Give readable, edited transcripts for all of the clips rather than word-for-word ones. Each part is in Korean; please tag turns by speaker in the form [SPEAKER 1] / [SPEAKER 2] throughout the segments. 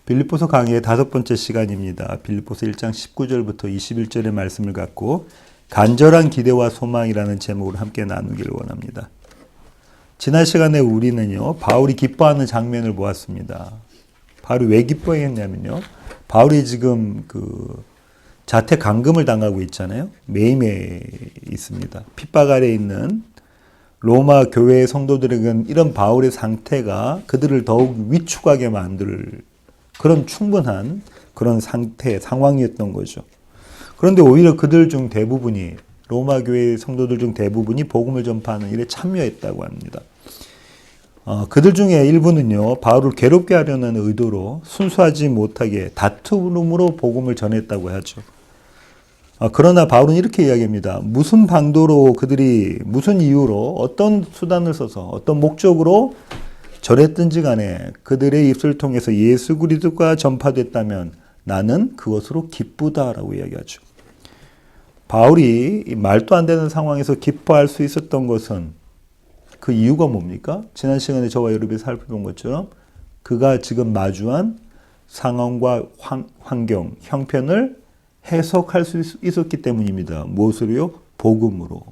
[SPEAKER 1] 빌립보서 강의의 5번째 시간입니다. 빌립보서 1장 19절부터 21절의 말씀을 갖고 간절한 기대와 소망이라는 제목으로 함께 나누기를 원합니다. 지난 시간에 우리는요, 바울이 기뻐하는 장면을 보았습니다. 바울이 왜 기뻐했냐면요, 바울이 지금 자택 감금을 당하고 있잖아요. 매임에 있습니다. 핍박 아래에 있는 로마 교회의 성도들에게는 이런 바울의 상태가 그들을 더욱 위축하게 만들 그런 충분한 그런 상황이었던 거죠. 그런데 오히려 그들 중 대부분이, 로마 교회 성도들 중 대부분이 복음을 전파하는 일에 참여했다고 합니다. 그들 중에 일부는요, 바울을 괴롭게 하려는 의도로 순수하지 못하게 다툼으로 복음을 전했다고 하죠. 그러나 바울은 이렇게 이야기합니다. 무슨 방도로 그들이 무슨 이유로 어떤 수단을 써서 어떤 목적으로 전했든지 간에 그들의 입술을 통해서 예수 그리스도가 전파됐다면 나는 그것으로 기쁘다라고 이야기하죠. 바울이 말도 안 되는 상황에서 기뻐할 수 있었던 것은 그 이유가 뭡니까? 지난 시간에 저와 여러분이 살펴본 것처럼 그가 지금 마주한 상황과 환경, 형편을 해석할 수 있었기 때문입니다. 무엇으로요? 복음으로.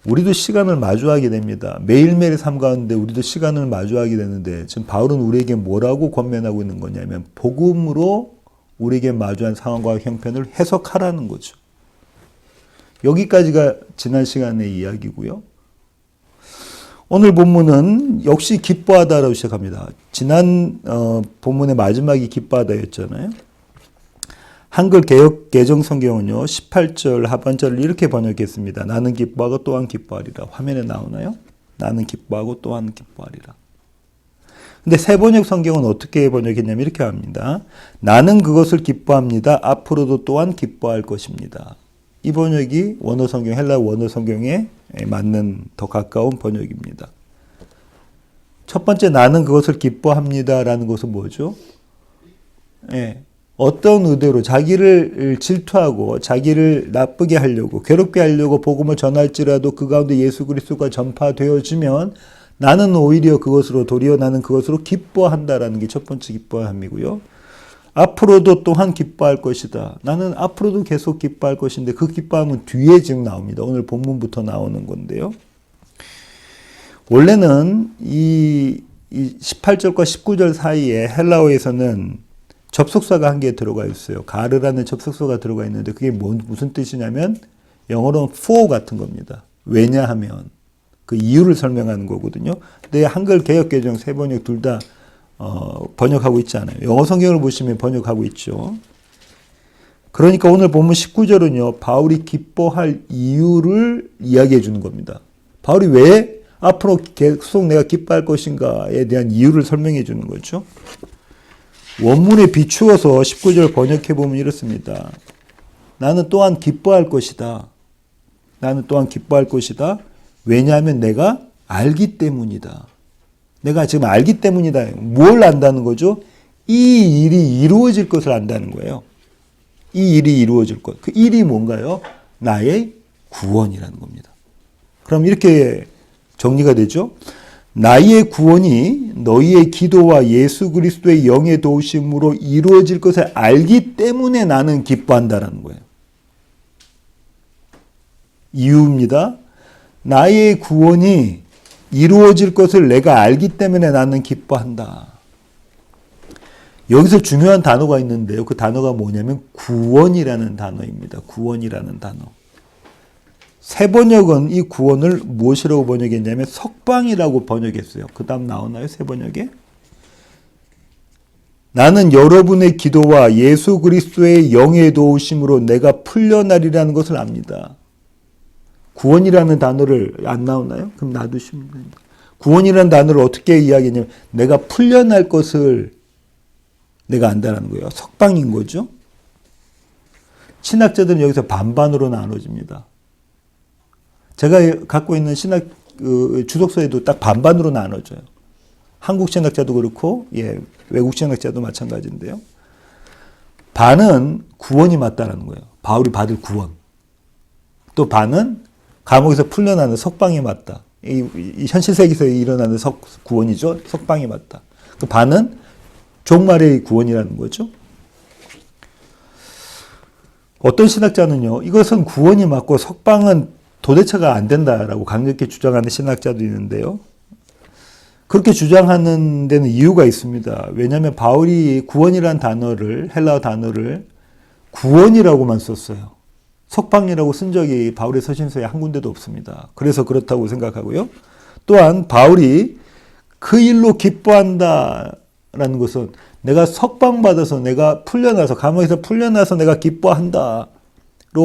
[SPEAKER 1] 우리도 시간을 마주하게 됩니다. 매일매일 삶 가운데 우리도 시간을 마주하게 되는데 지금 바울은 우리에게 뭐라고 권면하고 있는 거냐면 복음으로 우리에게 마주한 상황과 형편을 해석하라는 거죠. 여기까지가 지난 시간의 이야기고요. 오늘 본문은 역시 기뻐하다라고 시작합니다. 지난 본문의 마지막이 기뻐하다였잖아요. 한글 개역 개정 성경은요, 18절 하반절을 이렇게 번역했습니다. 나는 기뻐하고 또한 기뻐하리라. 화면에 나오나요? 나는 기뻐하고 또한 기뻐하리라. 근데 새 번역 성경은 어떻게 번역했냐면 이렇게 합니다. 나는 그것을 기뻐합니다. 앞으로도 또한 기뻐할 것입니다. 이 번역이 원어 성경, 헬라 원어 성경에 맞는 더 가까운 번역입니다. 첫 번째 나는 그것을 기뻐합니다라는 것은 뭐죠? 어떤 의도로 자기를 질투하고 자기를 나쁘게 하려고 괴롭게 하려고 복음을 전할지라도 그 가운데 예수 그리스도가 전파되어지면 나는 오히려 그것으로 도리어 나는 그것으로 기뻐한다라는 게 첫 번째 기뻐함이고요. 앞으로도 또한 기뻐할 것이다. 나는 앞으로도 계속 기뻐할 것인데 그 기뻐함은 뒤에 지금 나옵니다. 오늘 본문부터 나오는 건데요. 원래는 이 18절과 19절 사이에 헬라어에서는 접속사가 한 개 들어가 있어요. 가르라는 접속사가 들어가 있는데 그게 무슨 뜻이냐면 영어로는 for 같은 겁니다. 왜냐하면 그 이유를 설명하는 거거든요. 근데 한글 개역 개정 세 번역 둘 다 번역하고 있지 않아요. 영어 성경을 보시면 번역하고 있죠. 그러니까 오늘 본문 19절은요. 바울이 기뻐할 이유를 이야기해 주는 겁니다. 바울이 왜 앞으로 계속 내가 기뻐할 것인가에 대한 이유를 설명해 주는 거죠. 원문에 비추어서 19절 번역해 보면 이렇습니다. 나는 또한 기뻐할 것이다. 나는 또한 기뻐할 것이다. 왜냐하면 내가 알기 때문이다. 내가 지금 알기 때문이다. 뭘 안다는 거죠? 이 일이 이루어질 것을 안다는 거예요. 이 일이 이루어질 것. 그 일이 뭔가요? 나의 구원이라는 겁니다. 그럼 이렇게 정리가 되죠? 나의 구원이 너희의 기도와 예수 그리스도의 영의 도우심으로 이루어질 것을 알기 때문에 나는 기뻐한다라는 거예요. 이유입니다. 나의 구원이 이루어질 것을 내가 알기 때문에 나는 기뻐한다. 여기서 중요한 단어가 있는데요. 그 단어가 뭐냐면 구원이라는 단어입니다. 구원이라는 단어. 새 번역은 이 구원을 무엇이라고 번역했냐면 석방이라고 번역했어요. 그 다음 나오나요? 새 번역에? 나는 여러분의 기도와 예수 그리스도의 영의 도우심으로 내가 풀려나리라는 것을 압니다. 구원이라는 단어를 안 나오나요? 그럼 놔두시면 됩니다. 구원이라는 단어를 어떻게 이야기했냐면 내가 풀려날 것을 내가 안다는 거예요. 석방인 거죠. 신학자들은 여기서 반반으로 나눠집니다. 제가 갖고 있는 신학 주석서에도 딱 반반으로 나눠져요. 한국 신학자도 그렇고 외국 신학자도 마찬가지인데요. 반은 구원이 맞다라는 거예요. 바울이 받을 구원. 또 반은 감옥에서 풀려나는 석방이 맞다. 이 현실 세계에서 일어나는 구원이죠. 석방이 맞다. 그 반은 종말의 구원이라는 거죠. 어떤 신학자는요, 이것은 구원이 맞고 석방은 도대체가 안 된다라고 강력히 주장하는 신학자도 있는데요. 그렇게 주장하는 데는 이유가 있습니다. 왜냐하면 바울이 구원이라는 단어를, 헬라어 단어를 구원이라고만 썼어요. 석방이라고 쓴 적이 바울의 서신서에 한 군데도 없습니다. 그래서 그렇다고 생각하고요. 또한 바울이 그 일로 기뻐한다라는 것은 내가 석방받아서 내가 풀려나서 감옥에서 풀려나서 내가 기뻐한다로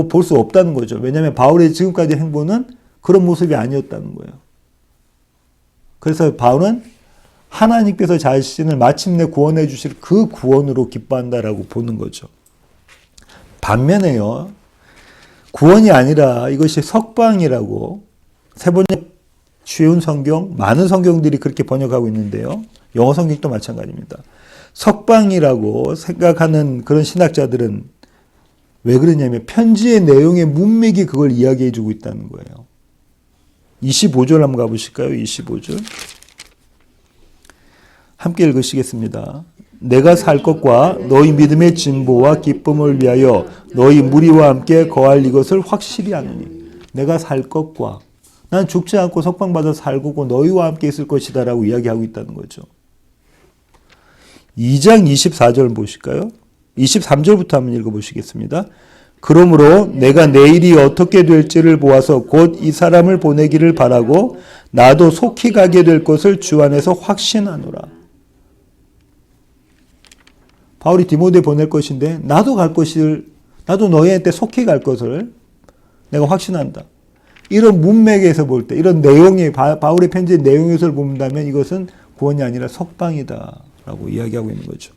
[SPEAKER 1] 볼 수 없다는 거죠. 왜냐하면 바울의 지금까지 행보는 그런 모습이 아니었다는 거예요. 그래서 바울은 하나님께서 자신을 마침내 구원해 주실 그 구원으로 기뻐한다라고 보는 거죠. 반면에요, 구원이 아니라 이것이 석방이라고 세번역 쉬운 성경, 많은 성경들이 그렇게 번역하고 있는데요. 영어 성경도 마찬가지입니다. 석방이라고 생각하는 그런 신학자들은 왜 그러냐면 편지의 내용의 문맥이 그걸 이야기해 주고 있다는 거예요. 25절 한번 가보실까요? 25절. 함께 읽으시겠습니다. 내가 살 것과 너희 믿음의 진보와 기쁨을 위하여 너희 무리와 함께 거할 이것을 확실히 아노니. 내가 살 것과, 난 죽지 않고 석방받아 살고 너희와 함께 있을 것이다 라고 이야기하고 있다는 거죠. 2장 24절 보실까요? 23절부터 한번 읽어보시겠습니다. 그러므로 내가 내일이 어떻게 될지를 보아서 곧 이 사람을 보내기를 바라고 나도 속히 가게 될 것을 주 안에서 확신하노라. 바울이 디모데 보낼 것인데 나도 너희한테 속히 갈 것을 내가 확신한다. 이런 문맥에서 볼 때, 이런 내용이 바울의 편지의 내용에서 본다면 이것은 구원이 아니라 석방이다 라고 이야기하고 있는 거죠.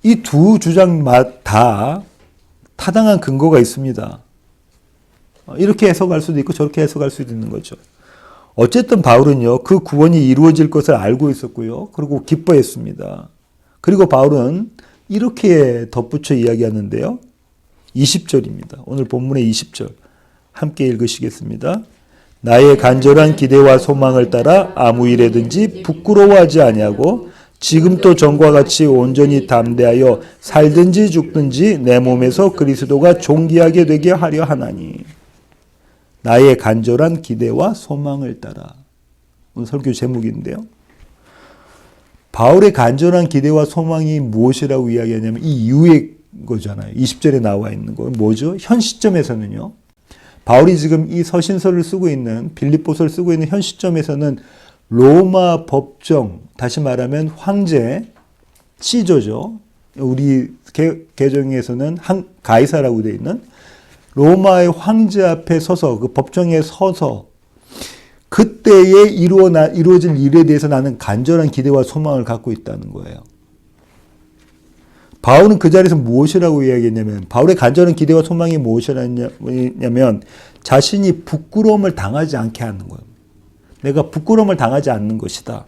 [SPEAKER 1] 이 두 주장 다 타당한 근거가 있습니다. 이렇게 해석할 수도 있고 저렇게 해석할 수도 있는 거죠. 어쨌든 바울은요, 그 구원이 이루어질 것을 알고 있었고요. 그리고 기뻐했습니다. 그리고 바울은 이렇게 덧붙여 이야기하는데요. 20절입니다. 오늘 본문의 20절. 함께 읽으시겠습니다. 나의 간절한 기대와 소망을 따라 아무 일에든지 부끄러워하지 아니하고 지금도 전과 같이 온전히 담대하여 살든지 죽든지 내 몸에서 그리스도가 존귀하게 되게 하려 하나니. 나의 간절한 기대와 소망을 따라. 오늘 설교 제목인데요. 바울의 간절한 기대와 소망이 무엇이라고 이야기하냐면 이 이후의 거잖아요. 20절에 나와 있는 건 뭐죠? 현 시점에서는요. 바울이 지금 이 서신서를 쓰고 있는 빌립보서를 쓰고 있는 현 시점에서는 로마 법정, 다시 말하면 황제, 시저죠. 우리 개정에서는 가이사라고 되어 있는 로마의 황제 앞에 서서 그 법정에 서서 그때에 이루어질 일에 대해서 나는 간절한 기대와 소망을 갖고 있다는 거예요. 바울은 그 자리에서 무엇이라고 이야기했냐면 바울의 간절한 기대와 소망이 무엇이냐면 자신이 부끄러움을 당하지 않게 하는 거예요. 내가 부끄러움을 당하지 않는 것이다.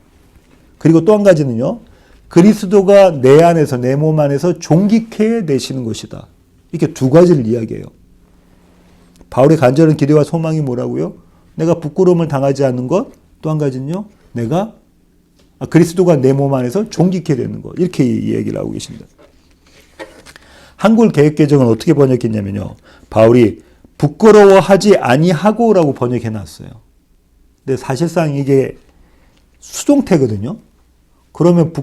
[SPEAKER 1] 그리고 또 한 가지는요. 그리스도가 내 안에서 내 몸 안에서 존귀케 되시는 것이다. 이렇게 두 가지를 이야기해요. 바울의 간절한 기대와 소망이 뭐라고요? 내가 부끄러움을 당하지 않는 것. 또 한 가지는요. 내가 그리스도가 내 몸 안에서 존귀케 되는 것. 이렇게 얘기를 하고 계십니다. 한글 개역개정은 어떻게 번역했냐면요. 바울이 부끄러워하지 아니하고라고 번역해놨어요. 근데 사실상 이게 수동태거든요. 그러면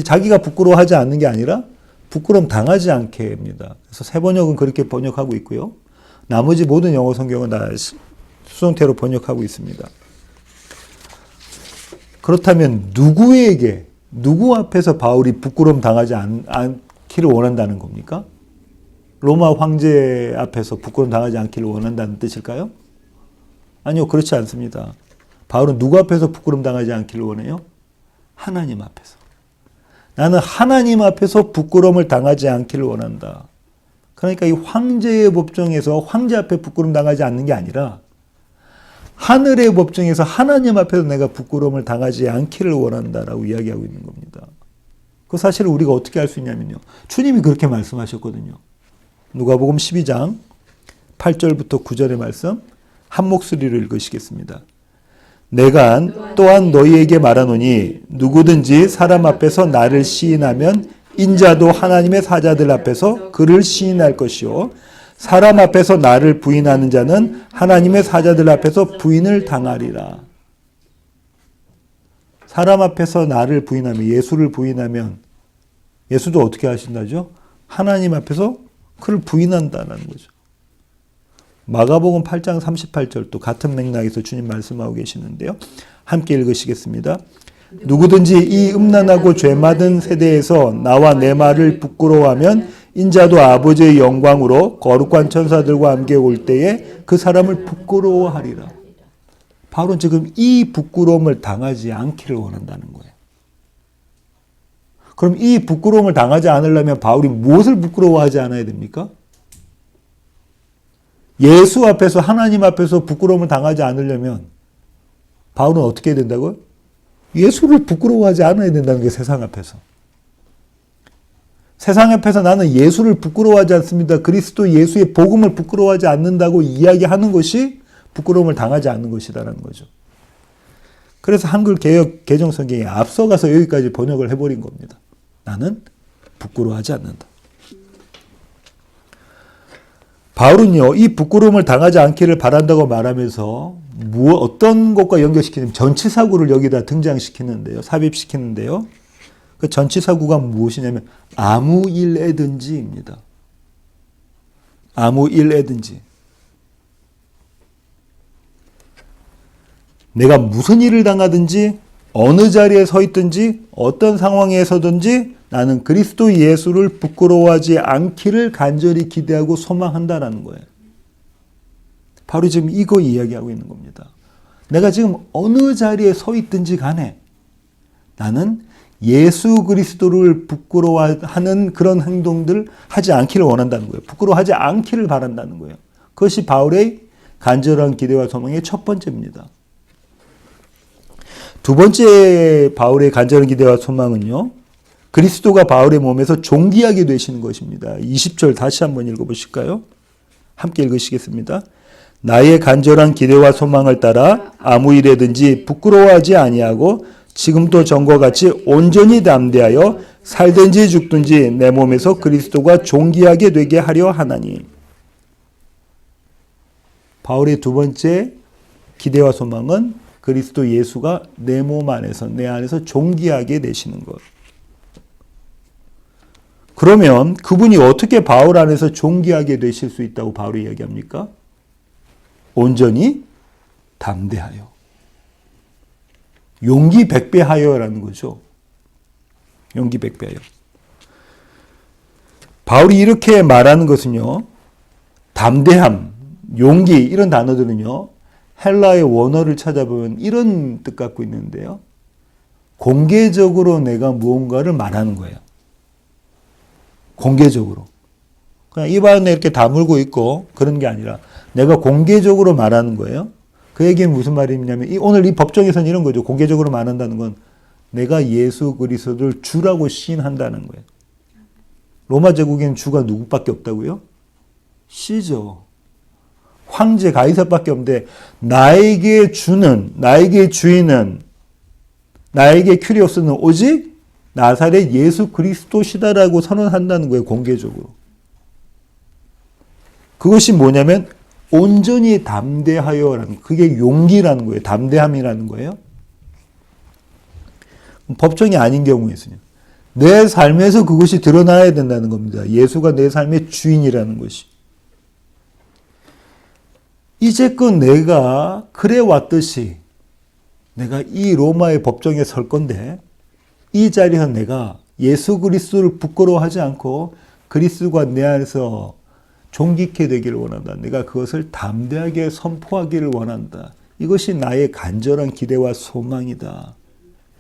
[SPEAKER 1] 자기가 부끄러워하지 않는 게 아니라 부끄러움 당하지 않게 합니다. 그래서 새 번역은 그렇게 번역하고 있고요. 나머지 모든 영어 성경은 다 수동태로 번역하고 있습니다. 그렇다면 누구 앞에서 바울이 부끄러움 당하지 않기를 원한다는 겁니까? 로마 황제 앞에서 부끄러움 당하지 않기를 원한다는 뜻일까요? 아니요, 그렇지 않습니다. 바울은 누구 앞에서 부끄러움 당하지 않기를 원해요? 하나님 앞에서. 나는 하나님 앞에서 부끄러움을 당하지 않기를 원한다. 그러니까 이 황제의 법정에서 황제 앞에 부끄러움 당하지 않는 게 아니라 하늘의 법정에서 하나님 앞에서 내가 부끄러움을 당하지 않기를 원한다라고 이야기하고 있는 겁니다. 그 사실을 우리가 어떻게 알 수 있냐면요. 주님이 그렇게 말씀하셨거든요. 누가복음 12장 8절부터 9절의 말씀 한 목소리로 읽으시겠습니다. 내가 또한 너희에게 말하노니 누구든지 사람 앞에서 나를 시인하면 인자도 하나님의 사자들 앞에서 그를 시인할 것이요 사람 앞에서 나를 부인하는 자는 하나님의 사자들 앞에서 부인을 당하리라. 사람 앞에서 나를 부인하면, 예수를 부인하면 예수도 어떻게 하신다죠? 하나님 앞에서 그를 부인한다는 거죠. 마가복음 8장 38절도 같은 맥락에서 주님 말씀하고 계시는데요. 함께 읽으시겠습니다. 누구든지 이 음란하고 죄맞은 세대에서 나와 내 말을 부끄러워하면 인자도 아버지의 영광으로 거룩한 천사들과 함께 올 때에 그 사람을 부끄러워하리라. 바울은 지금 이 부끄러움을 당하지 않기를 원한다는 거예요. 그럼 이 부끄러움을 당하지 않으려면 바울이 무엇을 부끄러워하지 않아야 됩니까? 예수 앞에서, 하나님 앞에서 부끄러움을 당하지 않으려면 바울은 어떻게 해야 된다고요? 예수를 부끄러워하지 않아야 된다는 게 세상 앞에서. 세상 앞에서 나는 예수를 부끄러워하지 않습니다. 그리스도 예수의 복음을 부끄러워하지 않는다고 이야기하는 것이 부끄러움을 당하지 않는 것이라는 거죠. 그래서 한글 개역 개정 성경에 앞서가서 여기까지 번역을 해버린 겁니다. 나는 부끄러워하지 않는다. 바울은요, 이 부끄러움을 당하지 않기를 바란다고 말하면서 어떤 것과 연결시키냐면 전치사구를 여기다 등장시키는데요. 삽입시키는데요. 그 전치사구가 무엇이냐면 아무 일에든지입니다. 아무 일에든지. 내가 무슨 일을 당하든지 어느 자리에 서 있든지 어떤 상황에서든지 나는 그리스도 예수를 부끄러워하지 않기를 간절히 기대하고 소망한다라는 거예요. 바로 지금 이거 이야기하고 있는 겁니다. 내가 지금 어느 자리에 서 있든지 간에 나는 예수 그리스도를 부끄러워하는 그런 행동들 하지 않기를 원한다는 거예요. 부끄러워하지 않기를 바란다는 거예요. 그것이 바울의 간절한 기대와 소망의 첫 번째입니다. 두 번째 바울의 간절한 기대와 소망은요. 그리스도가 바울의 몸에서 존귀하게 되시는 것입니다. 20절 다시 한번 읽어보실까요? 함께 읽으시겠습니다. 나의 간절한 기대와 소망을 따라 아무 일에든지 부끄러워하지 아니하고 지금도 전과 같이 온전히 담대하여 살든지 죽든지 내 몸에서 그리스도가 존귀하게 되게 하려 하나니. 바울의 두 번째 기대와 소망은 그리스도 예수가 내 몸 안에서, 내 안에서 존귀하게 되시는 것. 그러면 그분이 어떻게 바울 안에서 존귀하게 되실 수 있다고 바울이 이야기합니까? 온전히 담대하여. 용기 백배하여라는 거죠. 용기 백배하여. 바울이 이렇게 말하는 것은요. 담대함, 용기 이런 단어들은요. 헬라의 원어를 찾아보면 이런 뜻 갖고 있는데요. 공개적으로 내가 무언가를 말하는 거예요. 공개적으로. 그냥 입 안에 이렇게 다물고 있고 그런 게 아니라 내가 공개적으로 말하는 거예요. 그 얘기는 무슨 말이냐면 오늘 이 법정에서는 이런 거죠. 공개적으로 말한다는 건 내가 예수 그리스도를 주라고 시인한다는 거예요. 로마 제국에는 주가 누구밖에 없다고요? 시저. 황제 가이사밖에 없는데 나에게 주는, 나에게 주인은, 나에게 큐리오스는 오직 나사렛 예수 그리스도시다라고 선언한다는 거예요. 공개적으로. 그것이 뭐냐면 온전히 담대하여라는, 그게 용기라는 거예요. 담대함이라는 거예요. 법정이 아닌 경우에 있어요. 내 삶에서 그것이 드러나야 된다는 겁니다. 예수가 내 삶의 주인이라는 것이. 이제껏 내가 그래 왔듯이 내가 이 로마의 법정에 설 건데 이 자리에서 내가 예수 그리스도를 부끄러워하지 않고 그리스도가 내 안에서 존귀케 되기를 원한다. 내가 그것을 담대하게 선포하기를 원한다. 이것이 나의 간절한 기대와 소망이다.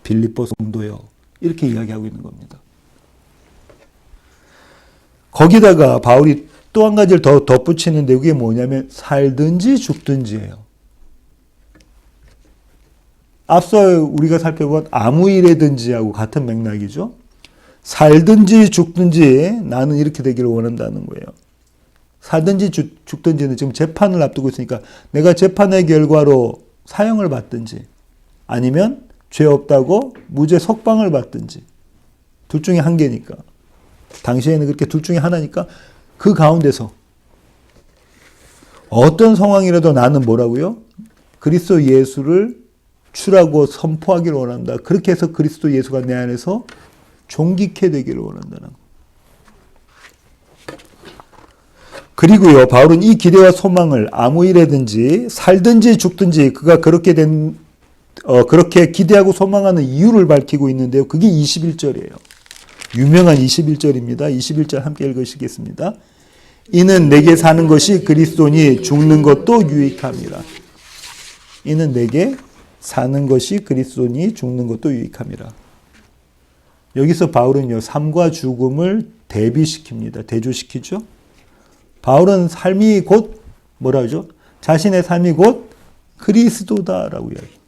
[SPEAKER 1] 빌립보 성도요. 이렇게 이야기하고 있는 겁니다. 거기다가 바울이 또 한 가지를 더 덧붙이는데 그게 뭐냐면 살든지 죽든지예요. 앞서 우리가 살펴본 아무 일에든지 하고 같은 맥락이죠. 살든지 죽든지 나는 이렇게 되기를 원한다는 거예요. 살든지 죽든지는 지금 재판을 앞두고 있으니까 내가 재판의 결과로 사형을 받든지 아니면 죄 없다고 무죄 석방을 받든지. 둘 중에 한 개니까. 당시에는 그렇게 둘 중에 하나니까 그 가운데서 어떤 상황이라도 나는 뭐라고요? 그리스도 예수를 주라고 선포하기를 원한다. 그렇게 해서 그리스도 예수가 내 안에서 존귀케 되기를 원한다는 거. 그리고요, 바울은 이 기대와 소망을 아무 일에든지 살든지 죽든지 그가 그렇게 기대하고 소망하는 이유를 밝히고 있는데요. 그게 21절이에요. 유명한 21절입니다. 21절 함께 읽으시겠습니다. 이는 내게 사는 것이 그리스도니 죽는 것도 유익함이라. 이는 내게 사는 것이 그리스도니 죽는 것도 유익함이라. 여기서 바울은요, 삶과 죽음을 대비시킵니다. 대조시키죠. 바울은 삶이 곧 뭐라 하죠? 자신의 삶이 곧 그리스도다라고 이야기해요.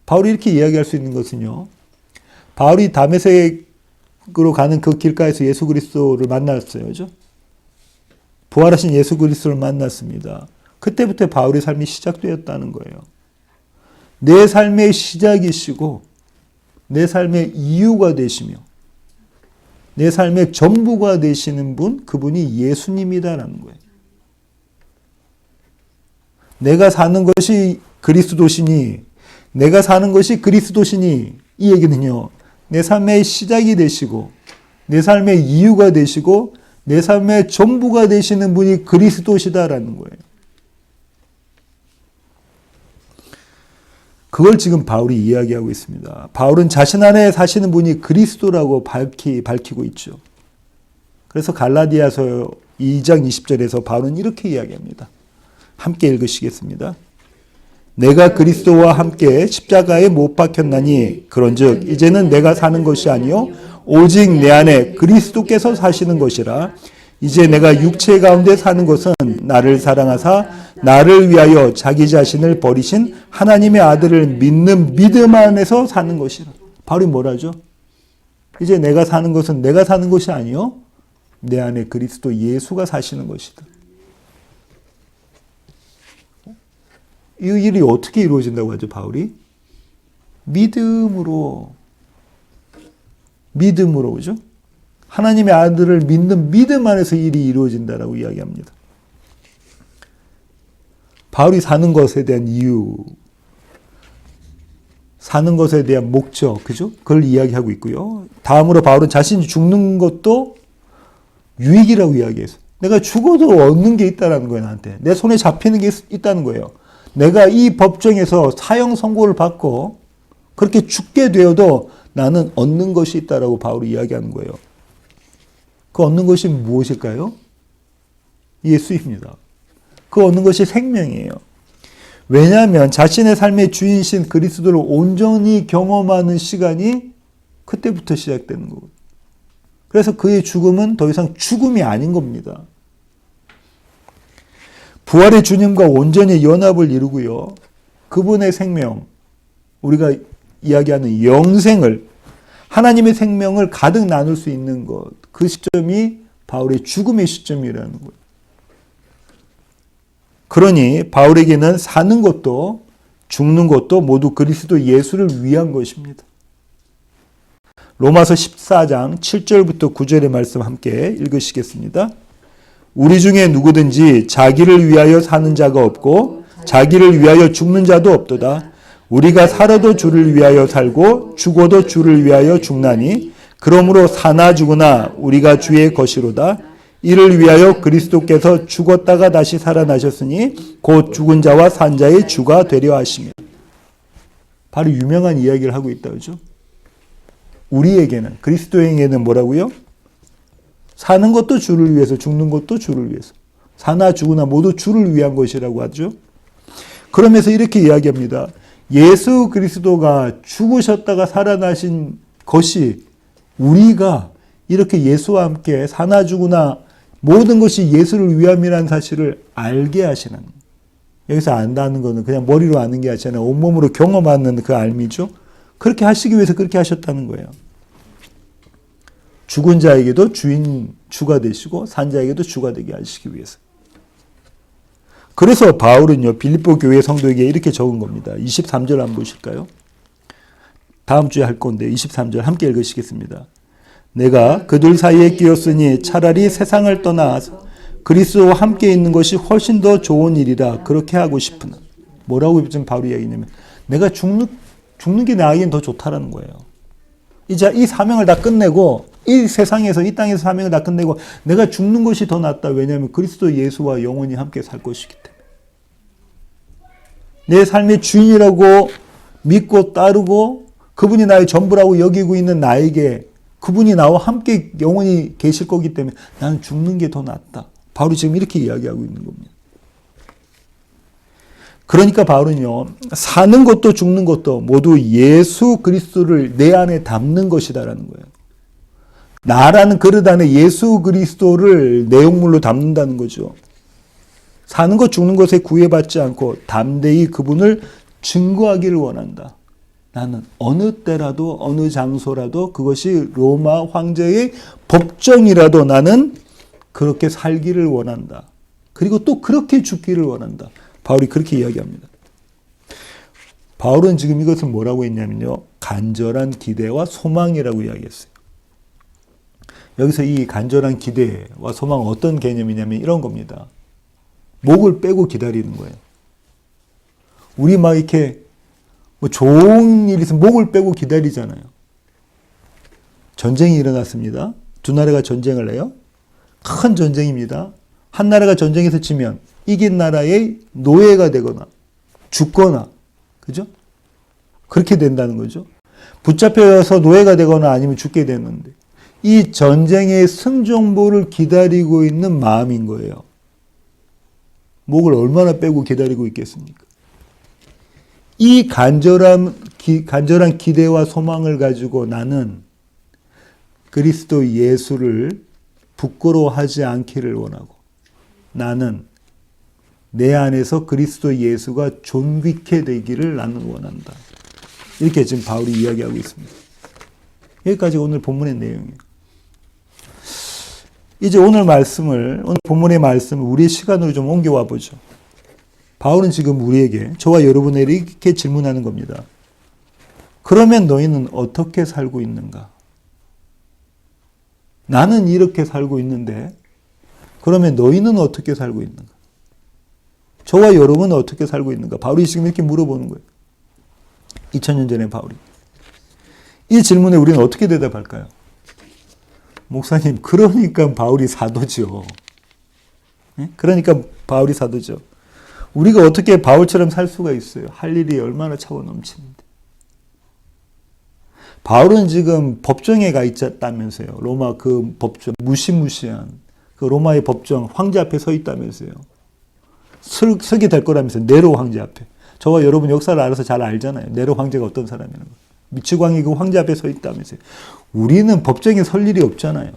[SPEAKER 1] 바울이 이렇게 이야기할 수 있는 것은요, 바울이 다메섹으로 가는 그 길가에서 예수 그리스도를 만났어요. 그죠? 부활하신 예수 그리스도를 만났습니다. 그때부터 바울의 삶이 시작되었다는 거예요. 내 삶의 시작이시고 내 삶의 이유가 되시며 내 삶의 전부가 되시는 분, 그분이 예수님이다라는 거예요. 내가 사는 것이 그리스도시니, 내가 사는 것이 그리스도시니, 이 얘기는요, 내 삶의 시작이 되시고 내 삶의 이유가 되시고 내 삶의 전부가 되시는 분이 그리스도시다라는 거예요. 그걸 지금 바울이 이야기하고 있습니다. 바울은 자신 안에 사시는 분이 그리스도라고 밝히고 있죠. 그래서 갈라디아서 2장 20절에서 바울은 이렇게 이야기합니다. 함께 읽으시겠습니다. 내가 그리스도와 함께 십자가에 못 박혔나니 그런즉 이제는 내가 사는 것이 아니요 오직 내 안에 그리스도께서 사시는 것이라. 이제 내가 육체 가운데 사는 것은 나를 사랑하사 나를 위하여 자기 자신을 버리신 하나님의 아들을 믿는 믿음 안에서 사는 것이라. 바울이 뭐라죠? 이제 내가 사는 것은 내가 사는 것이 아니요 내 안에 그리스도 예수가 사시는 것이다. 이 일이 어떻게 이루어진다고 하죠, 바울이? 믿음으로, 그죠? 하나님의 아들을 믿는 믿음 안에서 일이 이루어진다라고 이야기합니다. 바울이 사는 것에 대한 이유, 사는 것에 대한 목적, 그죠? 그걸 이야기하고 있고요. 다음으로 바울은 자신이 죽는 것도 유익이라고 이야기해서 내가 죽어도 얻는 게 있다는 거예요, 나한테. 내 손에 잡히는 게 있다는 거예요. 내가 이 법정에서 사형 선고를 받고 그렇게 죽게 되어도 나는 얻는 것이 있다라고 바울이 이야기하는 거예요. 그 얻는 것이 무엇일까요? 예수입니다. 그 얻는 것이 생명이에요. 왜냐하면 자신의 삶의 주인이신 그리스도를 온전히 경험하는 시간이 그때부터 시작되는 거거든요. 그래서 그의 죽음은 더 이상 죽음이 아닌 겁니다. 부활의 주님과 온전히 연합을 이루고요. 그분의 생명, 우리가 이야기하는 영생을, 하나님의 생명을 가득 나눌 수 있는 것, 그 시점이 바울의 죽음의 시점이라는 거예요. 그러니 바울에게는 사는 것도 죽는 것도 모두 그리스도 예수를 위한 것입니다. 로마서 14장 7절부터 9절의 말씀 함께 읽으시겠습니다. 우리 중에 누구든지 자기를 위하여 사는 자가 없고 자기를 위하여 죽는 자도 없도다. 우리가 살아도 주를 위하여 살고 죽어도 주를 위하여 죽나니 그러므로 사나 죽으나 우리가 주의 것이로다. 이를 위하여 그리스도께서 죽었다가 다시 살아나셨으니 곧 죽은 자와 산 자의 주가 되려 하시며. 바로 유명한 이야기를 하고 있다, 그죠? 우리에게는, 그리스도에게는 뭐라고요? 사는 것도 주를 위해서, 죽는 것도 주를 위해서. 사나 죽으나 모두 주를 위한 것이라고 하죠. 그러면서 이렇게 이야기합니다. 예수 그리스도가 죽으셨다가 살아나신 것이 우리가 이렇게 예수와 함께 사나 죽으나 모든 것이 예수를 위함이라는 사실을 알게 하시는, 여기서 안다는 것은 그냥 머리로 아는 게 아니라 온몸으로 경험하는 그 알미죠. 그렇게 하시기 위해서 그렇게 하셨다는 거예요. 죽은 자에게도 주가 되시고 산 자에게도 주가 되게 하시기 위해서. 그래서 바울은요, 빌립보 교회 성도에게 이렇게 적은 겁니다. 23절 한번 보실까요? 다음 주에 할 건데 23절 함께 읽으시겠습니다. 내가 그들 사이에 끼었으니 차라리 세상을 떠나 그리스도와 함께 있는 것이 훨씬 더 좋은 일이라 그렇게 하고 싶으나. 뭐라고 지금 바울이 이야기냐면 내가 죽는 게 나에겐 더 좋다라는 거예요. 이제 이 사명을 다 끝내고 이 세상에서 이 땅에서 사명을 다 끝내고 내가 죽는 것이 더 낫다. 왜냐하면 그리스도 예수와 영원히 함께 살 것이기 때문에. 내 삶의 주인이라고 믿고 따르고 그분이 나의 전부라고 여기고 있는 나에게 그분이 나와 함께 영원히 계실 거기 때문에 나는 죽는 게 더 낫다. 바울이 지금 이렇게 이야기하고 있는 겁니다. 그러니까 바울은요, 사는 것도 죽는 것도 모두 예수 그리스도를 내 안에 담는 것이다라는 거예요. 나라는 그릇 안에 예수 그리스도를 내용물로 담는다는 거죠. 사는 것 죽는 것에 구애받지 않고 담대히 그분을 증거하기를 원한다. 나는 어느 때라도 어느 장소라도 그것이 로마 황제의 법정이라도 나는 그렇게 살기를 원한다. 그리고 또 그렇게 죽기를 원한다. 바울이 그렇게 이야기합니다. 바울은 지금 이것을 뭐라고 했냐면요. 간절한 기대와 소망이라고 이야기했어요. 여기서 이 간절한 기대와 소망은 어떤 개념이냐면 이런 겁니다. 목을 빼고 기다리는 거예요. 우리 막 이렇게 뭐 좋은 일이 있으면 목을 빼고 기다리잖아요. 전쟁이 일어났습니다. 두 나라가 전쟁을 해요. 큰 전쟁입니다. 한 나라가 전쟁에서 지면 이긴 나라의 노예가 되거나 죽거나, 그죠? 그렇게 된다는 거죠. 붙잡혀서 노예가 되거나 아니면 죽게 되는데 이 전쟁의 승정보를 기다리고 있는 마음인 거예요. 목을 얼마나 빼고 기다리고 있겠습니까? 이 간절한 기대와 소망을 가지고 나는 그리스도 예수를 부끄러워하지 않기를 원하고 나는 내 안에서 그리스도 예수가 존귀케 되기를 나는 원한다. 이렇게 지금 바울이 이야기하고 있습니다. 여기까지 오늘 본문의 내용이에요. 이제 오늘 본문의 말씀을 우리의 시간으로 좀 옮겨와 보죠. 바울은 지금 우리에게, 저와 여러분에게 이렇게 질문하는 겁니다. 그러면 너희는 어떻게 살고 있는가? 나는 이렇게 살고 있는데, 그러면 너희는 어떻게 살고 있는가? 저와 여러분은 어떻게 살고 있는가? 바울이 지금 이렇게 물어보는 거예요. 2000년 전에 바울이. 이 질문에 우리는 어떻게 대답할까요? 목사님, 그러니까 바울이 사도죠. 그러니까 바울이 사도죠. 우리가 어떻게 바울처럼 살 수가 있어요? 할 일이 얼마나 차고 넘치는데. 바울은 지금 법정에 가 있다면서요. 로마 그 법정, 무시무시한 그 로마의 법정, 황제 앞에 서 있다면서요. 서게 될 거라면서요. 네로 황제 앞에. 저와 여러분 역사를 알아서 잘 알잖아요. 네로 황제가 어떤 사람이라는 거. 미치광이 그 황제 앞에 서 있다면서요. 우리는 법정에 설 일이 없잖아요.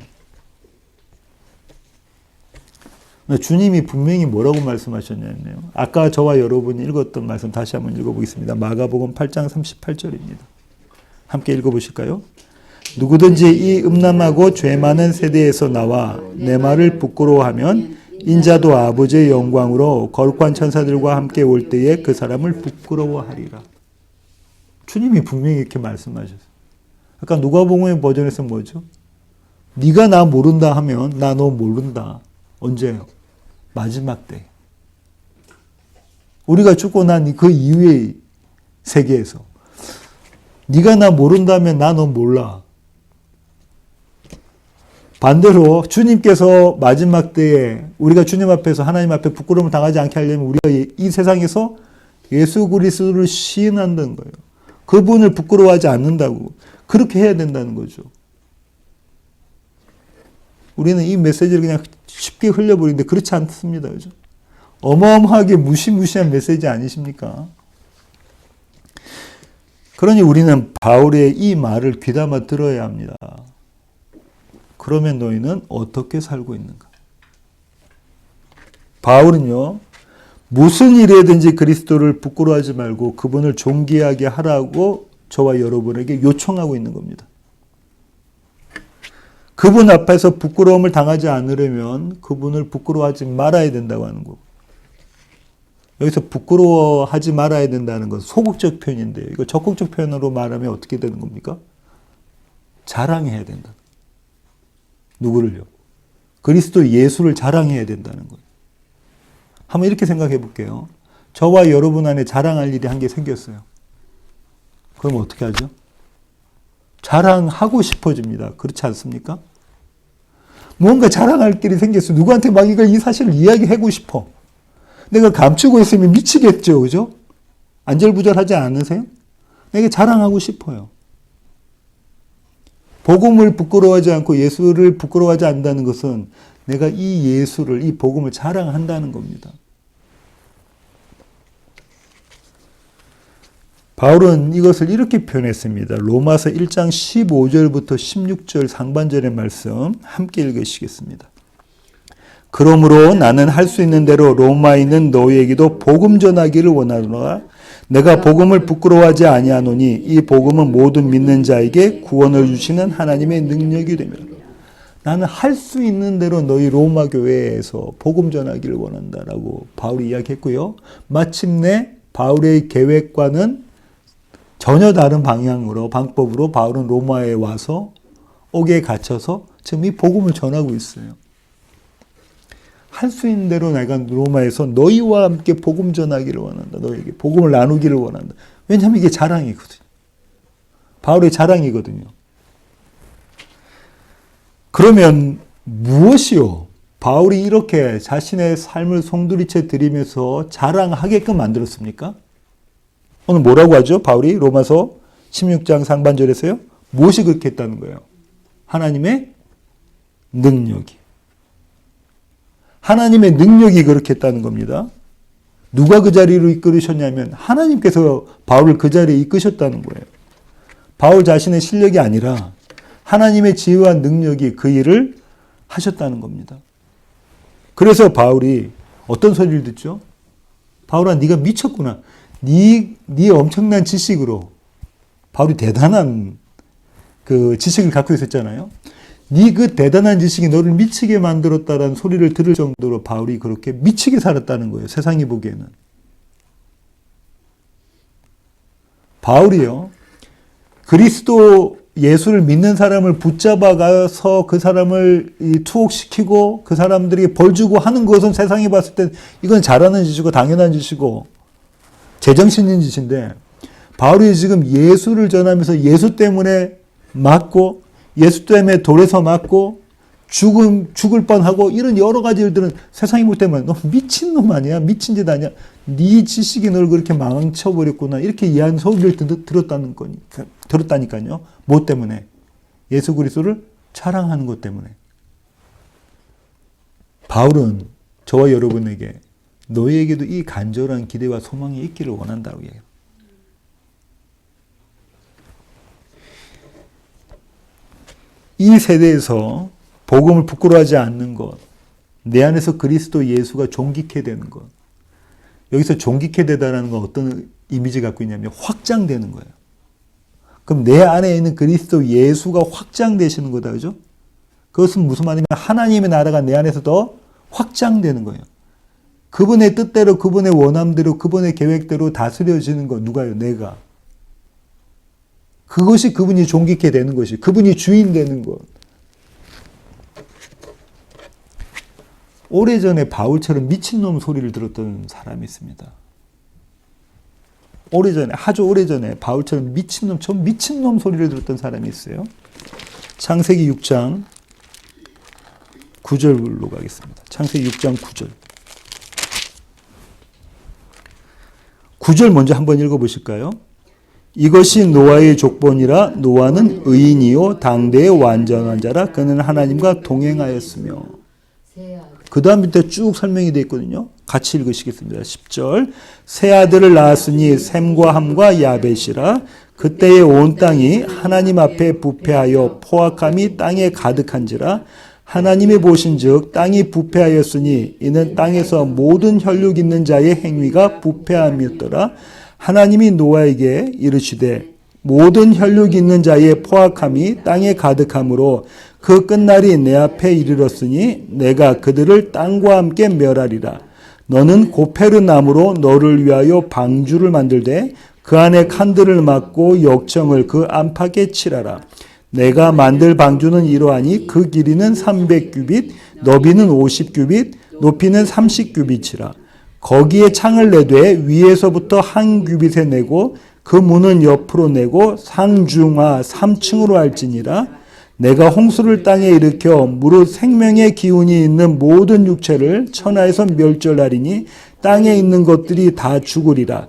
[SPEAKER 1] 주님이 분명히 뭐라고 말씀하셨냐면요. 아까 저와 여러분이 읽었던 말씀 다시 한번 읽어보겠습니다. 마가복음 8장 38절입니다. 함께 읽어보실까요? 누구든지 이 음란하고 죄 많은 세대에서 나와 내 말을 부끄러워하면 인자도 아버지의 영광으로 거룩한 천사들과 함께 올 때에 그 사람을 부끄러워하리라. 주님이 분명히 이렇게 말씀하셨어요. 아까 누가복음의 버전에서 뭐죠? 네가 나 모른다 하면 나 너 모른다. 언제요? 마지막 때. 우리가 죽고 난 그 이후의 세계에서 네가 나 모른다면 나 너 몰라. 반대로 주님께서 마지막 때에 우리가 주님 앞에서 하나님 앞에 부끄러움을 당하지 않게 하려면 우리가 이 세상에서 예수 그리스도를 시인한다는 거예요. 그분을 부끄러워하지 않는다고. 그렇게 해야 된다는 거죠. 우리는 이 메시지를 그냥 쉽게 흘려버리는데 그렇지 않습니다. 그죠? 어마어마하게 무시무시한 메시지 아니십니까? 그러니 우리는 바울의 이 말을 귀담아 들어야 합니다. 그러면 너희는 어떻게 살고 있는가? 바울은요, 무슨 일에든지 그리스도를 부끄러워하지 말고 그분을 존귀하게 하라고 저와 여러분에게 요청하고 있는 겁니다. 그분 앞에서 부끄러움을 당하지 않으려면 그분을 부끄러워하지 말아야 된다고 하는 거고. 여기서 부끄러워하지 말아야 된다는 건 소극적 표현인데요. 이거 적극적 표현으로 말하면 어떻게 되는 겁니까? 자랑해야 된다. 누구를요? 그리스도 예수를 자랑해야 된다는 거예요. 한번 이렇게 생각해 볼게요. 저와 여러분 안에 자랑할 일이 한 개 생겼어요. 그럼 어떻게 하죠? 자랑하고 싶어집니다. 그렇지 않습니까? 뭔가 자랑할 길이 생겼어. 누구한테 막 이 사실을 이야기하고 싶어. 내가 감추고 있으면 미치겠죠. 그죠? 안절부절하지 않으세요? 내가 자랑하고 싶어요. 복음을 부끄러워하지 않고 예수를 부끄러워하지 않는다는 것은 내가 이 예수를, 이 복음을 자랑한다는 겁니다. 바울은 이것을 이렇게 표현했습니다. 로마서 1장 15절부터 16절 상반절의 말씀 함께 읽으시겠습니다. 그러므로 나는 할 수 있는 대로 로마에 있는 너희에게도 복음 전하기를 원하노라. 내가 복음을 부끄러워하지 아니하노니 이 복음은 모든 믿는 자에게 구원을 주시는 하나님의 능력이 되며 나는 할 수 있는 대로 너희 로마 교회에서 복음 전하기를 원한다라고 바울이 이야기했고요. 마침내 바울의 계획과는 전혀 다른 방법으로 바울은 로마에 와서 옥에 갇혀서 지금 이 복음을 전하고 있어요. 할 수 있는 대로 내가 로마에서 너희와 함께 복음 전하기를 원한다. 너희에게 복음을 나누기를 원한다. 왜냐하면 이게 자랑이거든요. 바울의 자랑이거든요. 그러면 무엇이요? 바울이 이렇게 자신의 삶을 송두리째 드리면서 자랑하게끔 만들었습니까? 오늘 뭐라고 하죠? 바울이 로마서 16장 상반절에서요. 무엇이 그렇게 했다는 거예요? 하나님의 능력이. 하나님의 능력이 그렇게 했다는 겁니다. 누가 그 자리로 이끌으셨냐면 하나님께서 바울을 그 자리에 이끄셨다는 거예요. 바울 자신의 실력이 아니라 하나님의 지혜와 능력이 그 일을 하셨다는 겁니다. 그래서 바울이 어떤 소리를 듣죠? 바울아, 네가 미쳤구나. 네 엄청난 지식으로, 바울이 대단한 그 지식을 갖고 있었잖아요. 네 그 대단한 지식이 너를 미치게 만들었다라는 소리를 들을 정도로 바울이 그렇게 미치게 살았다는 거예요. 세상이 보기에는. 바울이요, 그리스도 예수를 믿는 사람을 붙잡아가서 그 사람을 투옥시키고 그 사람들이 벌 주고 하는 것은 세상이 봤을 땐 이건 잘하는 짓이고 당연한 짓이고 제정신인 짓인데, 바울이 지금 예수를 전하면서 예수 때문에 맞고 예수 때문에 돌에서 맞고 죽을 뻔하고 이런 여러 가지 일들은 세상이 볼 때만 너 미친놈 아니야? 미친 짓 아니야? 네 지식이 널 그렇게 망쳐버렸구나. 이렇게 이해한 소리를 들었다니까요. 뭐 때문에? 예수 그리스도를 자랑하는 것 때문에. 바울은 저와 여러분에게 너희에게도 이 간절한 기대와 소망이 있기를 원한다고 해요. 이 세대에서 복음을 부끄러워하지 않는 것, 내 안에서 그리스도 예수가 존귀케 되는 것. 여기서 존귀케 되다라는 건 어떤 이미지 갖고 있냐면 확장되는 거예요. 그럼 내 안에 있는 그리스도 예수가 확장되시는 거다, 그죠? 그것은 무슨 말이냐면 하나님의 나라가 내 안에서 더 확장되는 거예요. 그분의 뜻대로, 그분의 원함대로, 그분의 계획대로 다스려지는 것. 누가요? 내가. 그것이 그분이 존귀케 되는 것이, 그분이 주인 되는 것. 오래전에 바울처럼 미친놈 소리를 들었던 사람이 있습니다. 아주 오래전에 바울처럼 미친놈 소리를 들었던 사람이 있어요. 창세기 6장 9절로 가겠습니다. 창세기 6장 9절. 9절 먼저 한번 읽어보실까요? 이것이 노아의 족본이라. 노아는 의인이요 당대의 완전한 자라. 그는 하나님과 동행하였으며. 그 다음 밑에 쭉 설명이 되어 있거든요. 같이 읽으시겠습니다. 10절. 세 아들을 낳았으니 셈과 함과 야벳이라. 그때의 온 땅이 하나님 앞에 부패하여 포악함이 땅에 가득한지라. 하나님이 보신즉 땅이 부패하였으니 이는 땅에서 모든 혈육 있는 자의 행위가 부패함이었더라. 하나님이 노아에게 이르시되 모든 혈육 있는 자의 포악함이 땅에 가득함으로 그 끝날이 내 앞에 이르렀으니 내가 그들을 땅과 함께 멸하리라. 너는 고페르 나무로 너를 위하여 방주를 만들되 그 안에 칸들을 막고 역청을 그 안팎에 칠하라. 내가 만들 방주는 이러하니 그 길이는 300규빗, 너비는 50규빗, 높이는 30규빗이라. 거기에 창을 내되 위에서부터 한 규빗에 내고 그 문은 옆으로 내고 상중하 3층으로 할지니라. 내가 홍수를 땅에 일으켜 무릇 생명의 기운이 있는 모든 육체를 천하에서 멸절하리니 땅에 있는 것들이 다 죽으리라.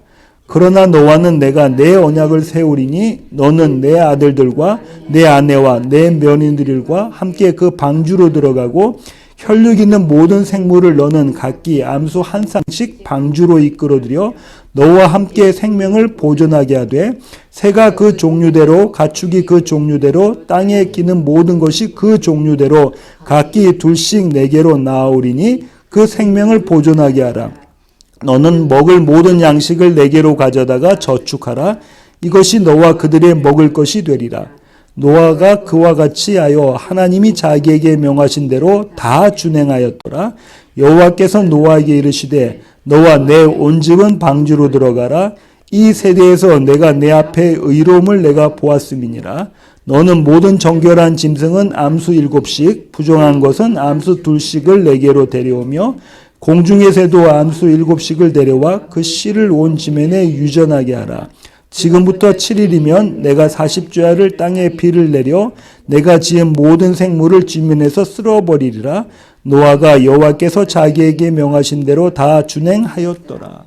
[SPEAKER 1] 그러나 너와는 내가 내 언약을 세우리니 너는 내 아들들과 내 아내와 내 며느리들과 함께 그 방주로 들어가고 혈육 있는 모든 생물을 너는 각기 암수 한 쌍씩 방주로 이끌어들여 너와 함께 생명을 보존하게 하되 새가 그 종류대로 가축이 그 종류대로 땅에 기는 모든 것이 그 종류대로 각기 둘씩 내게로 나아오리니 그 생명을 보존하게 하라. 너는 먹을 모든 양식을 내게로 가져다가 저축하라. 이것이 너와 그들의 먹을 것이 되리라. 노아가 그와 같이 하여 하나님이 자기에게 명하신 대로 다 준행하였더라. 여호와께서 노아에게 이르시되 너와 내 온 집은 방주로 들어가라. 이 세대에서 내가 내 앞에 의로움을 내가 보았음이니라. 너는 모든 정결한 짐승은 암수 7씩 부정한 것은 암수 2씩을 내게로 데려오며 공중의 새도 암수 7씩을 데려와 그 씨를 온 지면에 유전하게 하라. 지금부터 7일이면 내가 40주야를 땅에 비를 내려 내가 지은 모든 생물을 지면에서 쓸어버리리라. 노아가 여호와께서 자기에게 명하신 대로 다 준행하였더라.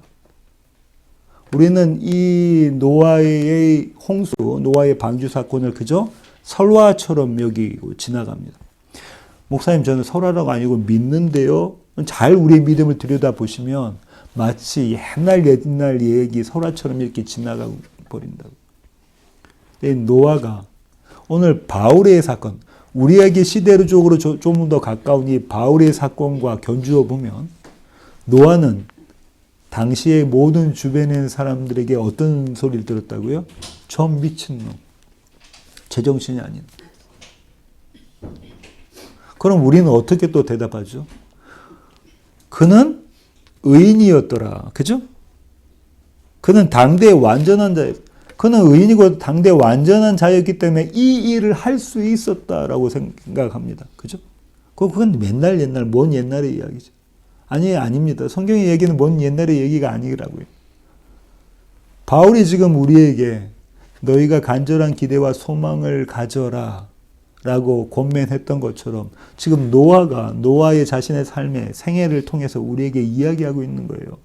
[SPEAKER 1] 우리는 이 노아의 홍수, 노아의 방주 사건을 그저 설화처럼 여기고 지나갑니다. 목사님, 저는 설화라고 아니고 믿는데요. 잘 우리의 믿음을 들여다보시면 마치 옛날 얘기 설화처럼 이렇게 지나가 버린다고. 노아가 오늘 바울의 사건, 우리에게 시대적으로 좀 더 가까운 이 바울의 사건과 견주어 보면 노아는 당시의 모든 주변에 있는 사람들에게 어떤 소리를 들었다고요? 저 미친놈, 제정신이 아닌. 그럼 우리는 어떻게 또 대답하죠? 그는 의인이었더라. 그죠? 그는 당대의 완전한 자, 그는 의인이고 당대의 완전한 자였기 때문에 이 일을 할 수 있었다라고 생각합니다. 그죠? 그건 맨날 옛날, 먼 옛날의 이야기죠. 아닙니다. 성경의 얘기는 먼 옛날의 얘기가 아니라고요. 바울이 지금 우리에게 너희가 간절한 기대와 소망을 가져라 라고 권면했던 것처럼 지금 노아의 자신의 삶의 생애를 통해서 우리에게 이야기하고 있는 거예요.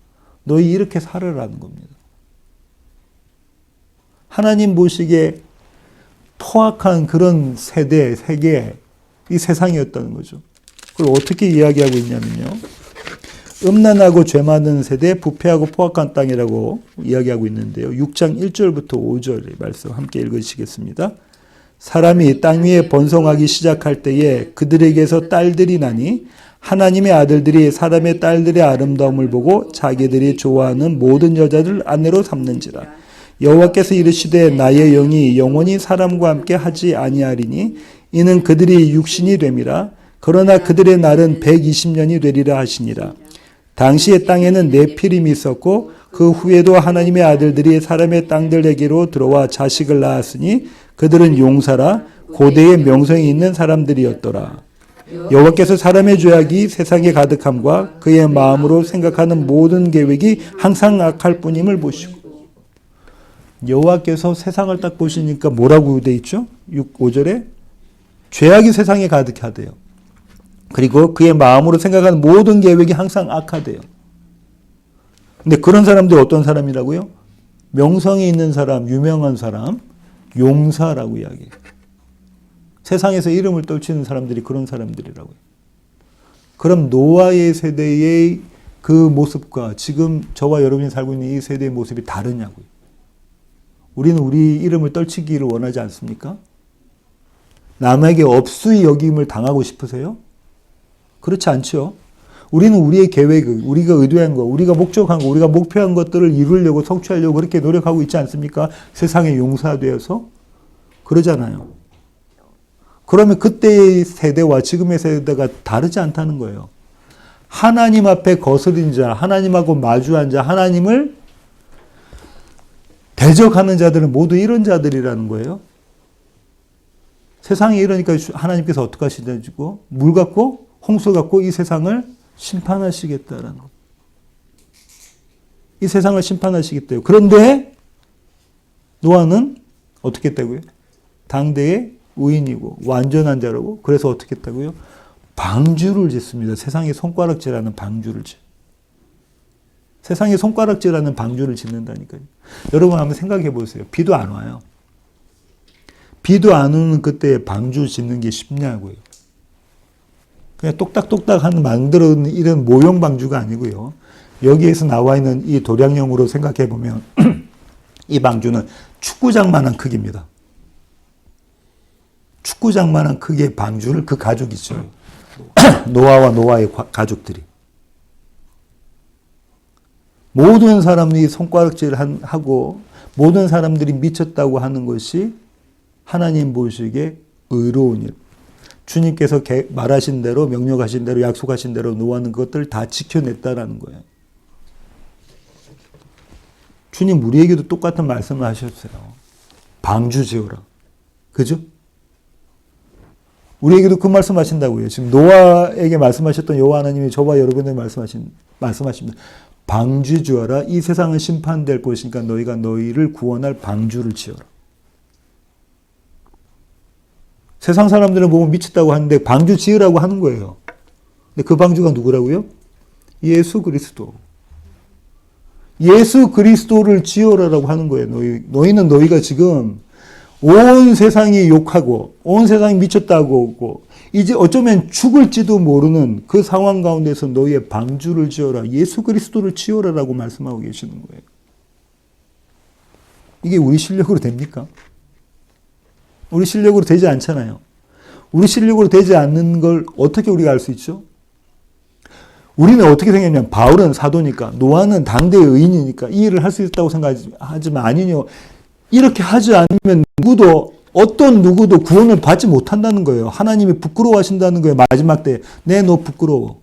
[SPEAKER 1] 너희 이렇게 살아라는 겁니다. 하나님 보시기에 포악한 그런 세계, 이 세상이었다는 거죠. 그걸 어떻게 이야기하고 있냐면요. 음란하고 죄 많은 세대, 부패하고 포악한 땅이라고 이야기하고 있는데요. 6장 1절부터 5절의 말씀 함께 읽으시겠습니다. 사람이 땅 위에 번성하기 시작할 때에 그들에게서 딸들이 나니 하나님의 아들들이 사람의 딸들의 아름다움을 보고 자기들이 좋아하는 모든 여자들 아내로 삼는지라. 여호와께서 이르시되 나의 영이 영원히 사람과 함께 하지 아니하리니 이는 그들이 육신이 됨이라. 그러나 그들의 날은 120년이 되리라 하시니라. 당시의 땅에는 네피림이 있었고 그 후에도 하나님의 아들들이 사람의 땅들에게로 들어와 자식을 낳았으니 그들은 용사라 고대의 명성이 있는 사람들이었더라. 여호와께서 사람의 죄악이 세상에 가득함과 그의 마음으로 생각하는 모든 계획이 항상 악할 뿐임을 보시고. 여호와께서 세상을 딱 보시니까 뭐라고 돼 있죠? 5절에 죄악이 세상에 가득하대요. 그리고 그의 마음으로 생각하는 모든 계획이 항상 악하대요. 근데 그런 사람들이 어떤 사람이라고요? 명성이 있는 사람, 유명한 사람, 용사라고 이야기해요. 세상에서 이름을 떨치는 사람들이 그런 사람들이라고요. 그럼 노아의 세대의 그 모습과 지금 저와 여러분이 살고 있는 이 세대의 모습이 다르냐고요. 우리는 우리 이름을 떨치기를 원하지 않습니까? 남에게 업수의 여김을 당하고 싶으세요? 그렇지 않죠. 우리는 우리의 계획, 우리가 의도한 거, 우리가 목적한 거, 우리가 목표한 것들을 이루려고 성취하려고 그렇게 노력하고 있지 않습니까? 세상의 용사되어서 그러잖아요. 그러면 그때의 세대와 지금의 세대가 다르지 않다는 거예요. 하나님 앞에 거스린 자, 하나님하고 마주한 자, 하나님을 대적하는 자들은 모두 이런 자들이라는 거예요. 세상이 이러니까 하나님께서 어떻게 하시냐고 물 갖고 홍수 갖고 이 세상을 심판하시겠다라는 거. 이 세상을 심판하시겠대요. 그런데 노아는 어떻게 했다고요? 당대의 의인이고 완전한 자라고. 그래서 어떻게 했다고요? 방주를 짓습니다. 세상의 손가락질하는 방주를 짓. 세상의 손가락질하는 방주를 짓는다니까요. 여러분 한번 생각해 보세요. 비도 안 와요. 비도 안 오는 그때 방주 짓는 게 쉽냐고요. 그냥 똑딱똑딱 한 만들어놓은 이런 모형 방주가 아니고요. 여기에서 나와 있는 이 도량형으로 생각해 보면 이 방주는 축구장만한 크기입니다. 축구장만한 크기의 방주를 그 가족이 지어요. 노아와 노아의 가족들이. 모든 사람들이 손가락질을 하고 모든 사람들이 미쳤다고 하는 것이 하나님 보시기에 의로운 일. 주님께서 말하신 대로 명령하신 대로 약속하신 대로 노아는 그것들을 다 지켜냈다라는 거예요. 주님 우리에게도 똑같은 말씀을 하셨어요. 방주 지어라. 그죠? 우리에게도 그 말씀 하신다고요. 지금 노아에게 말씀하셨던 여호와 하나님이 저와 여러분에게 말씀하십니다. 방주 지어라. 이 세상은 심판될 것이니까 너희가 너희를 구원할 방주를 지어라. 세상 사람들은 보면 미쳤다고 하는데 방주 지으라고 하는 거예요. 근데 그 방주가 누구라고요? 예수 그리스도. 예수 그리스도를 지어라라고 하는 거예요. 너희는 너희가 지금 온 세상이 욕하고 온 세상이 미쳤다고 하고 이제 어쩌면 죽을지도 모르는 그 상황 가운데서 너희의 방주를 지어라. 예수 그리스도를 지어라라고 말씀하고 계시는 거예요. 이게 우리 실력으로 됩니까? 우리 실력으로 되지 않잖아요. 우리 실력으로 되지 않는 걸 어떻게 우리가 알 수 있죠? 우리는 어떻게 생각하냐면 바울은 사도니까 노아는 당대의 의인이니까 이 일을 할 수 있다고 생각하지만 아니요. 이렇게 하지 않으면 어떤 누구도 구원을 받지 못한다는 거예요. 하나님이 부끄러워하신다는 거예요. 마지막 때. 너 부끄러워.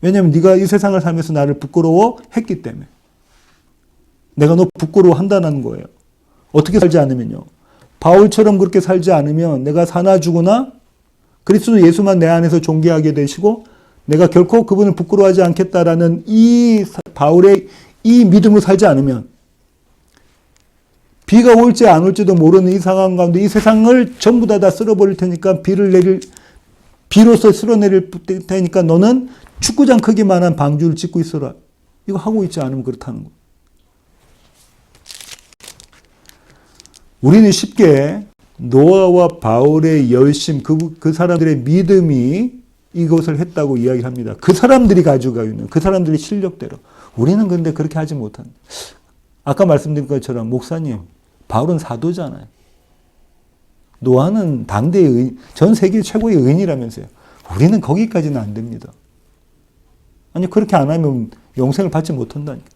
[SPEAKER 1] 왜냐하면 네가 이 세상을 살면서 나를 부끄러워했기 때문에. 내가 너 부끄러워한다는 거예요. 어떻게 살지 않으면요. 바울처럼 그렇게 살지 않으면 내가 사나 죽으나 그리스도 예수만 내 안에서 존귀하게 되시고 내가 결코 그분을 부끄러워하지 않겠다라는 이 바울의 이 믿음으로 살지 않으면 비가 올지 안 올지도 모르는 이 상황 가운데 이 세상을 전부 다 쓸어버릴 테니까 비로소 쓸어내릴 테니까 너는 축구장 크기만한 방주를 짓고 있어라. 이거 하고 있지 않으면 그렇다는 거예요. 우리는 쉽게 노아와 바울의 열심, 그 사람들의 믿음이 이것을 했다고 이야기합니다. 그 사람들이 가지고 있는 그 사람들의 실력대로. 우리는 근데 그렇게 하지 못한다. 아까 말씀드린 것처럼 목사님, 바울은 사도잖아요. 노아는 당대의 의인, 전 세계 최고의 의인이라면서요. 우리는 거기까지는 안 됩니다. 아니 그렇게 안 하면 영생을 받지 못한다니까.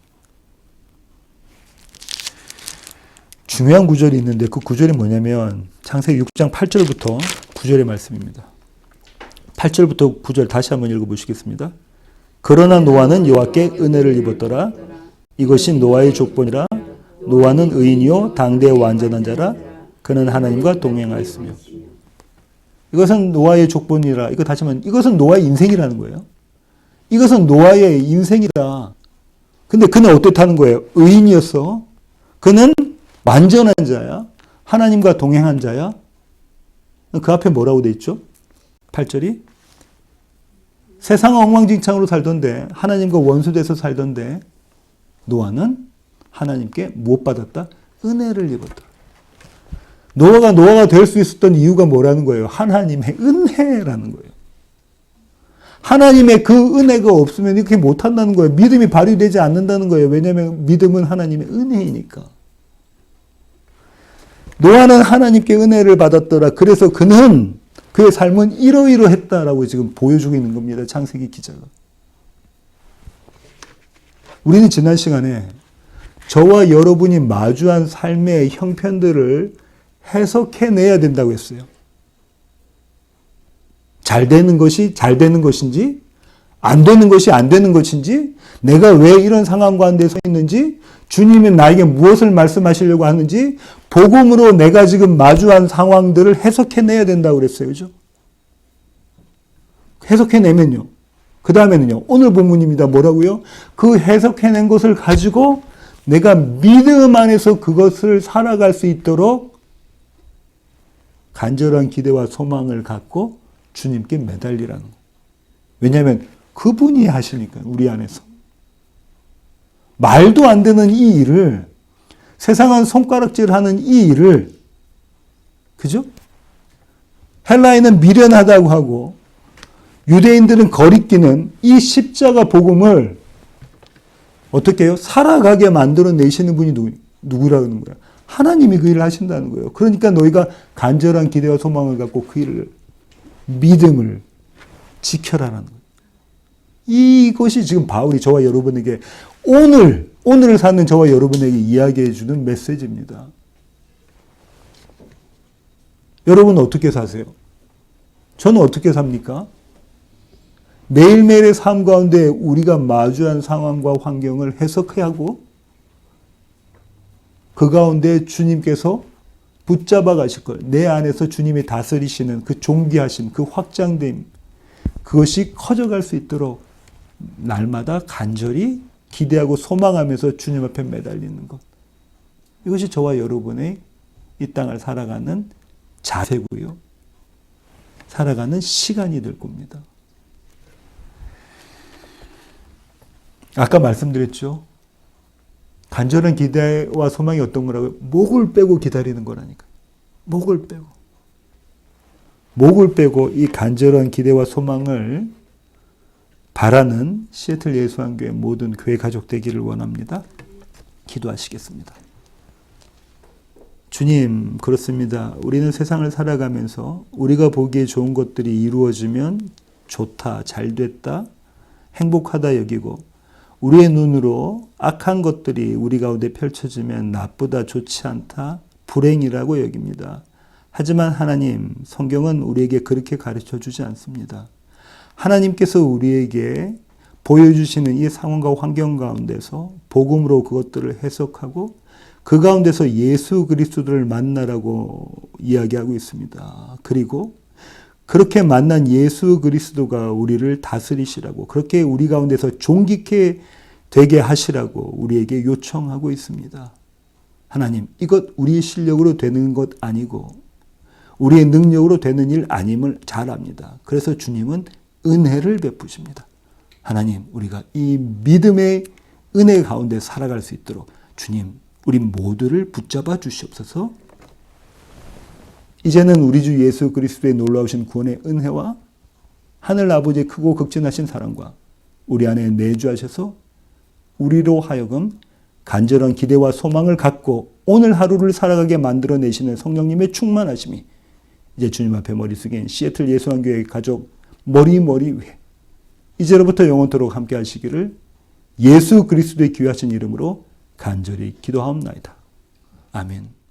[SPEAKER 1] 중요한 구절이 있는데 그 구절이 뭐냐면 창세기 6장 8절부터 9절의 말씀입니다. 8절부터 9절 다시 한번 읽어보시겠습니다. 그러나 노아는 여호와께 은혜를 입었더라. 이것이 노아의 족본이라. 노아는 의인이요 당대의 완전한 자라. 그는 하나님과 동행하였으며. 이것은 노아의 족본이라. 이거 다시 한번 이것은 노아의 인생이라는 거예요. 이것은 노아의 인생이다. 근데 그는 어떻다는 거예요? 의인이었어. 그는 완전한 자야. 하나님과 동행한 자야. 그 앞에 뭐라고 돼 있죠? 8절이 세상은 엉망진창으로 살던데 하나님과 원수돼서 살던데 노아는 하나님께 무엇 받았다? 은혜를 입었다. 노아가 될 수 있었던 이유가 뭐라는 거예요? 하나님의 은혜라는 거예요. 하나님의 그 은혜가 없으면 이렇게 못한다는 거예요. 믿음이 발휘되지 않는다는 거예요. 왜냐하면 믿음은 하나님의 은혜이니까. 노아는 하나님께 은혜를 받았더라. 그래서 그는 그의 삶은 이러이러했다라고 지금 보여주고 있는 겁니다. 창세기 기자가. 우리는 지난 시간에 저와 여러분이 마주한 삶의 형편들을 해석해내야 된다고 했어요. 잘 되는 것이 잘 되는 것인지 안 되는 것이 안 되는 것인지, 내가 왜 이런 상황 가운데 서 있는지, 주님이 나에게 무엇을 말씀하시려고 하는지, 복음으로 내가 지금 마주한 상황들을 해석해내야 된다고 그랬어요. 그죠? 해석해내면요. 그 다음에는요. 오늘 본문입니다. 뭐라고요? 그 해석해낸 것을 가지고 내가 믿음 안에서 그것을 살아갈 수 있도록 간절한 기대와 소망을 갖고 주님께 매달리라는 거예요. 왜냐하면 그분이 하시니까 우리 안에서. 말도 안 되는 이 일을, 세상은 손가락질하는 이 일을, 그죠? 헬라인은 미련하다고 하고 유대인들은 거리끼는 이 십자가 복음을 어떻게 해요? 살아가게 만들어내시는 분이 누구라는 거야? 하나님이 그 일을 하신다는 거예요. 그러니까 너희가 간절한 기대와 소망을 갖고 그 일을, 믿음을 지켜라는 거예요. 이것이 지금 바울이 저와 여러분에게 오늘을 사는 저와 여러분에게 이야기해 주는 메시지입니다. 여러분은 어떻게 사세요? 저는 어떻게 삽니까? 매일매일의 삶 가운데 우리가 마주한 상황과 환경을 해석해야 하고 그 가운데 주님께서 붙잡아 가실 거예요. 내 안에서 주님이 다스리시는 그 존귀하심, 그 확장됨, 그것이 커져갈 수 있도록 날마다 간절히 기대하고 소망하면서 주님 앞에 매달리는 것. 이것이 저와 여러분의 이 땅을 살아가는 자세고요. 살아가는 시간이 될 겁니다. 아까 말씀드렸죠. 간절한 기대와 소망이 어떤 거라고요? 목을 빼고 기다리는 거라니까. 목을 빼고. 목을 빼고 이 간절한 기대와 소망을 바라는 시애틀 예수한교회 모든 교회 가족 되기를 원합니다. 기도하시겠습니다. 주님, 그렇습니다. 우리는 세상을 살아가면서 우리가 보기에 좋은 것들이 이루어지면 좋다, 잘 됐다, 행복하다 여기고 우리의 눈으로 악한 것들이 우리 가운데 펼쳐지면 나쁘다, 좋지 않다, 불행이라고 여깁니다. 하지만 하나님, 성경은 우리에게 그렇게 가르쳐 주지 않습니다. 하나님께서 우리에게 보여주시는 이 상황과 환경 가운데서 복음으로 그것들을 해석하고 그 가운데서 예수 그리스도를 만나라고 이야기하고 있습니다. 그리고 그렇게 만난 예수 그리스도가 우리를 다스리시라고, 그렇게 우리 가운데서 존귀케 되게 하시라고 우리에게 요청하고 있습니다. 하나님, 이것 우리의 실력으로 되는 것 아니고 우리의 능력으로 되는 일 아님을 잘 압니다. 그래서 주님은 은혜를 베푸십니다. 하나님, 우리가 이 믿음의 은혜 가운데 살아갈 수 있도록 주님, 우리 모두를 붙잡아 주시옵소서. 이제는 우리 주 예수 그리스도의 놀라우신 구원의 은혜와 하늘 아버지의 크고 극진하신 사랑과 우리 안에 내주하셔서 우리로 하여금 간절한 기대와 소망을 갖고 오늘 하루를 살아가게 만들어내시는 성령님의 충만하심이 이제 주님 앞에 머릿속에 시애틀 예수한교회 가족 머리 위에 이제로부터 영원토록 함께 하시기를 예수 그리스도의 귀하신 이름으로 간절히 기도하옵나이다. 아멘.